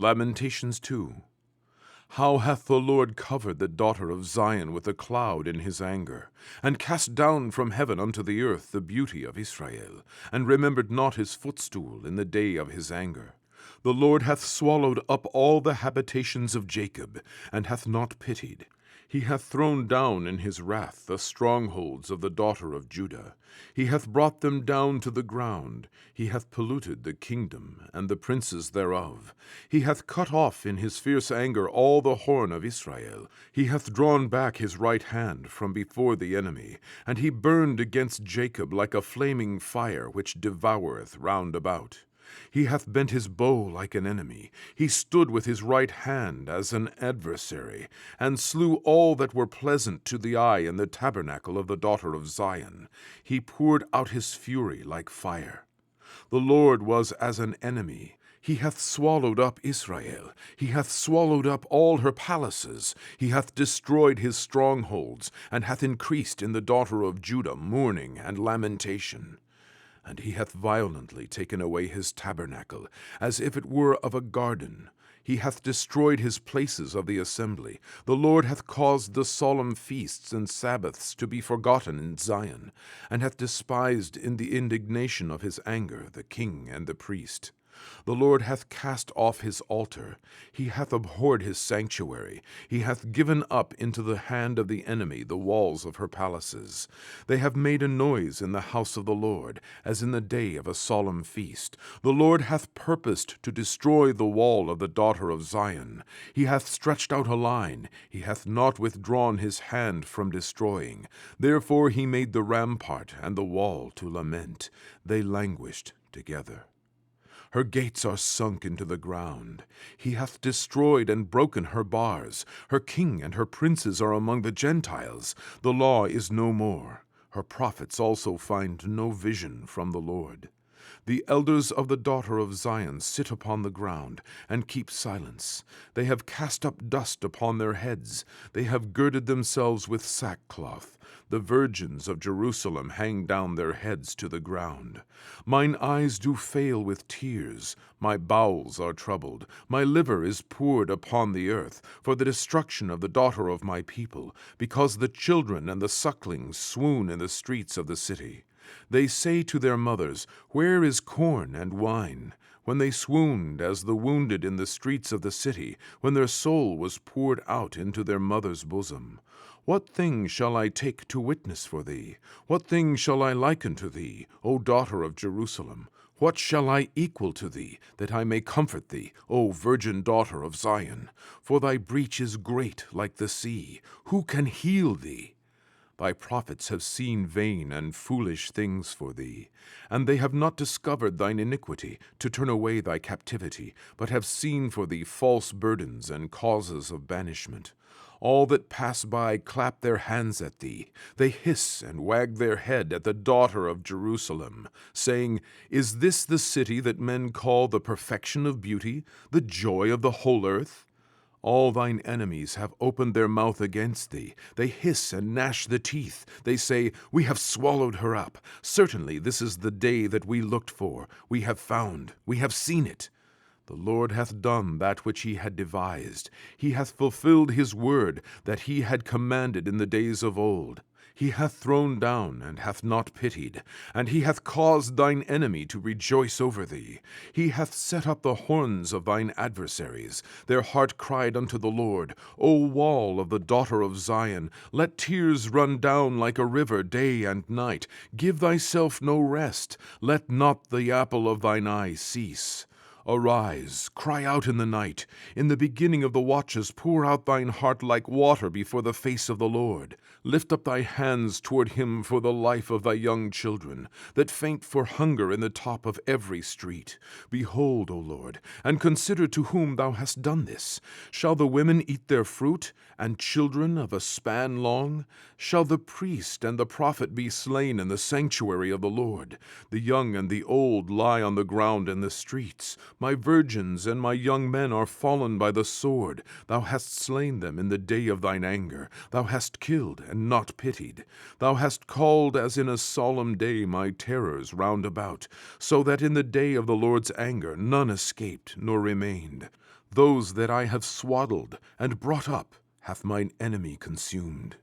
Lamentations 2. How hath the Lord covered the daughter of Zion with a cloud in his anger, and cast down from heaven unto the earth the beauty of Israel, and remembered not his footstool in the day of his anger. The Lord hath swallowed up all the habitations of Jacob, and hath not pitied. He hath thrown down in his wrath the strongholds of the daughter of Judah. He hath brought them down to the ground. He hath polluted the kingdom and the princes thereof. He hath cut off in his fierce anger all the horn of Israel. He hath drawn back his right hand from before the enemy, and he burned against Jacob like a flaming fire which devoureth round about. He hath bent his bow like an enemy. He stood with his right hand as an adversary, and slew all that were pleasant to the eye in the tabernacle of the daughter of Zion. He poured out his fury like fire. The Lord was as an enemy. He hath swallowed up Israel. He hath swallowed up all her palaces. He hath destroyed his strongholds, and hath increased in the daughter of Judah mourning and lamentation. And he hath violently taken away his tabernacle, as if it were of a garden. He hath destroyed his places of the assembly. The Lord hath caused the solemn feasts and Sabbaths to be forgotten in Zion, and hath despised in the indignation of his anger the king and the priest. The Lord hath cast off his altar. He hath abhorred his sanctuary. He hath given up into the hand of the enemy the walls of her palaces. They have made a noise in the house of the Lord, as in the day of a solemn feast. The Lord hath purposed to destroy the wall of the daughter of Zion. He hath stretched out a line. He hath not withdrawn his hand from destroying. Therefore he made the rampart and the wall to lament. They languished together. Her gates are sunk into the ground. He hath destroyed and broken her bars. Her king and her princes are among the Gentiles. The law is no more. Her prophets also find no vision from the Lord. The elders of the daughter of Zion sit upon the ground, and keep silence. They have cast up dust upon their heads. They have girded themselves with sackcloth. The virgins of Jerusalem hang down their heads to the ground. Mine eyes do fail with tears. My bowels are troubled. My liver is poured upon the earth, for the destruction of the daughter of my people, because the children and the sucklings swoon in the streets of the city. They say to their mothers, Where is corn and wine? When they swooned as the wounded in the streets of the city, when their soul was poured out into their mother's bosom. What thing shall I take to witness for thee? What thing shall I liken to thee, O daughter of Jerusalem? What shall I equal to thee, that I may comfort thee, O virgin daughter of Zion? For thy breach is great like the sea. Who can heal thee? Thy prophets have seen vain and foolish things for thee, and they have not discovered thine iniquity, to turn away thy captivity, but have seen for thee false burdens and causes of banishment. All that pass by clap their hands at thee. They hiss and wag their head at the daughter of Jerusalem, saying, Is this the city that men call the perfection of beauty, the joy of the whole earth? All thine enemies have opened their mouth against thee. They hiss and gnash the teeth. They say, We have swallowed her up. Certainly this is the day that we looked for. We have found. We have seen it. The Lord hath done that which he had devised. He hath fulfilled his word that he had commanded in the days of old. He hath thrown down and hath not pitied, and he hath caused thine enemy to rejoice over thee. He hath set up the horns of thine adversaries. Their heart cried unto the Lord, O wall of the daughter of Zion, let tears run down like a river day and night. Give thyself no rest. Let not the apple of thine eye cease. Arise, cry out in the night. In the beginning of the watches pour out thine heart like water before the face of the Lord. Lift up thy hands toward him for the life of thy young children, that faint for hunger in the top of every street. Behold, O Lord, and consider to whom thou hast done this. Shall the women eat their fruit, and children of a span long? Shall the priest and the prophet be slain in the sanctuary of the Lord? The young and the old lie on the ground in the streets. My virgins and my young men are fallen by the sword. Thou hast slain them in the day of thine anger. Thou hast killed and not pitied. Thou hast called as in a solemn day my terrors round about, so that in the day of the Lord's anger none escaped nor remained. Those that I have swaddled and brought up hath mine enemy consumed.